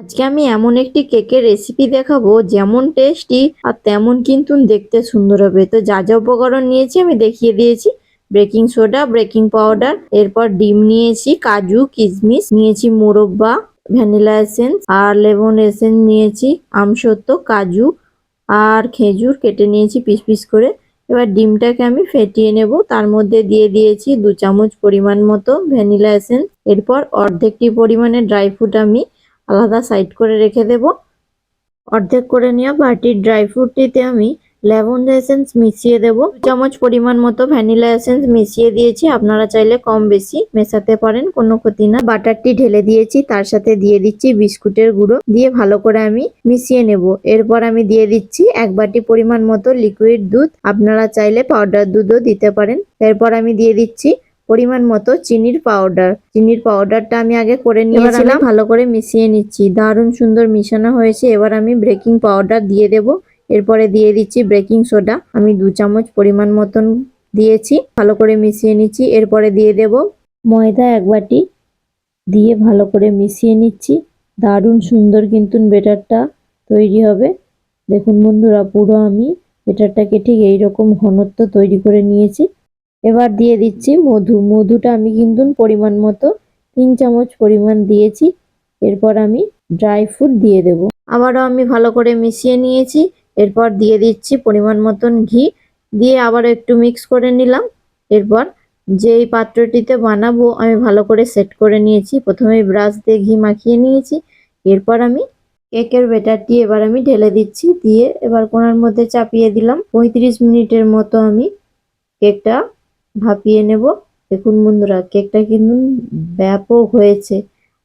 আজকে আমি এমন একটি কেকের রেসিপি দেখাবো যেমন টেস্টি আর তেমন কিন্তু দেখতে সুন্দর হবে। তো যা যা উপকরণ নিয়েছি আমি দেখিয়ে দিয়েছি। বেকিং সোডা, বেকিং পাউডার, এরপর ডিম নিয়েছি, কাজু কিশমিশ নিয়েছি, মোরব্বা, ভ্যানিলা এসেন্স আর লেমন এসেন্স নিয়েছি, আমসত্ব, কাজু আর খেজুর কেটে নিয়েছি পিস পিস করে। এবার ডিমটাকে আমি ফেটিয়ে নেব, তার মধ্যে দিয়ে দিয়েছি 2 চামচ পরিমাণ মতো ভ্যানিলা এসেন্স। এরপর অর্ধেকটি পরিমাণে ড্রাই ফ্রুট আমি আলাদা সাইড করে রেখে দেব। অর্ধেক করে নেওয়া বাটির ড্রাই ফ্রুটটিতে আমি লেমন এসেন্স মিশিয়ে দেব। 2 চামচ পরিমাণ মতো ভ্যানিলা এসেন্স মিশিয়ে দিয়েছি, আপনারা চাইলে কম বেশি মেশাতে পারেন, কোনো ক্ষতি না। বাটারটি ঢেলে দিয়েছি, তার সাথে দিয়ে দিচ্ছি বিস্কুটের গুঁড়ো, দিয়ে ভালো করে আমি মিশিয়ে নেব। এরপর আমি দিয়ে দিচ্ছি 1 বাটি পরিমাণ মতো লিকুইড দুধ, আপনারা চাইলে পাউডার দুধও দিতে পারেন। এরপর আমি দিয়ে দিচ্ছি পরিমাণ মতো চিনির পাউডার। চিনির পাউডারটা আমি আগে করে নিয়েছিলাম, ভালো করে মিশিয়ে নিচ্ছি। দারুণ সুন্দর মিশানো হয়েছে। এবার আমি বেকিং পাউডার দিয়ে দেব। এরপরে দিয়ে দিচ্ছি বেকিং সোডা, আমি 2 চামচ পরিমাণ মতন দিয়েছি, ভালো করে মিশিয়ে নিচ্ছি। এরপরে দিয়ে দেব ময়দা 1 বাটি, দিয়ে ভালো করে মিশিয়ে নিচ্ছি। দারুণ সুন্দর কিন্তু বেটারটা তৈরি হবে। দেখুন বন্ধুরা, পুরো আমি বেটারটাকে ঠিক এইরকম ঘনত্ব তৈরি করে নিয়েছি। এবার দিয়ে দিচ্ছি মধু। মধুটা আমি কিন্তু পরিমাণ মতো 3 চামচ পরিমাণ দিয়েছি। এরপর আমি ড্রাই ফ্রুট দিয়ে দেব। আবারও আমি ভালো করে মিশিয়ে নিয়েছি। এরপর দিয়ে দিচ্ছি পরিমাণ মতন ঘি, দিয়ে আবার একটু মিক্স করে নিলাম। এরপর যেই পাত্রটিতে বানাবো আমি ভালো করে সেট করে নিয়েছি। প্রথমে ব্রাশ দিয়ে ঘি মাখিয়ে নিয়েছি। এরপর আমি কেকের ব্যাটারটি এবার আমি ঢেলে দিচ্ছি, দিয়ে এবার কোণার মধ্যে চাপিয়ে দিলাম। 35 মিনিটের মতো আমি কেকটা ভাপিয়ে নেব। দেখুন বন্ধুরা, কেকটা কিন্তু ব্যাপক হয়েছে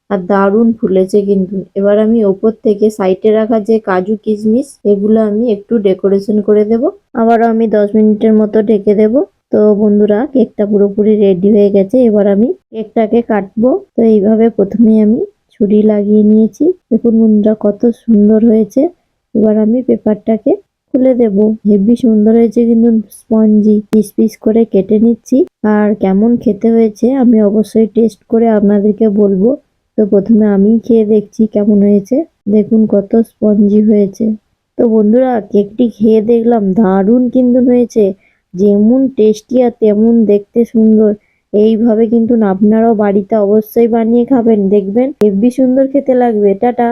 আর দারুণ ফুলেছে কিন্তু। এবার আমি ওপর থেকে সাইডে রাখা যে কাজু কিশমিশ এগুলো আমি একটু ডেকোরেশন করে দেব। আবারও আমি 10 মিনিটের মতো ঢেকে দেব। তো বন্ধুরা, কেকটা পুরোপুরি রেডি হয়ে গেছে। এবার আমি কেকটাকে কাটবো। তো এইভাবে প্রথমে আমি ছুরি লাগিয়ে নিয়েছি। দেখুন বন্ধুরা, কত সুন্দর হয়েছে। এবার আমি পেপারটাকে খুলে দেব। হেভি সুন্দর হয়েছে কিন্তু স্পঞ্জি। পিস পিস করে কেটে নিচ্ছি। আর কেমন খেতে হয়েছে আমি অবশ্যই টেস্ট করে আপনাদেরকে বলবো। তো প্রথমে আমি খেয়ে দেখছি কেমন হয়েছে। দেখুন কত স্পঞ্জি হয়েছে। তো বন্ধুরা, কেকটি খেয়ে দেখলাম দারুণ কিন্তু হয়েছে। যেমন টেস্টি আর তেমন দেখতে সুন্দর। এইভাবে কিন্তু আপনারাও বাড়িতে অবশ্যই বানিয়ে খাবেন, দেখবেন হেভি সুন্দর খেতে লাগবে। টাটা।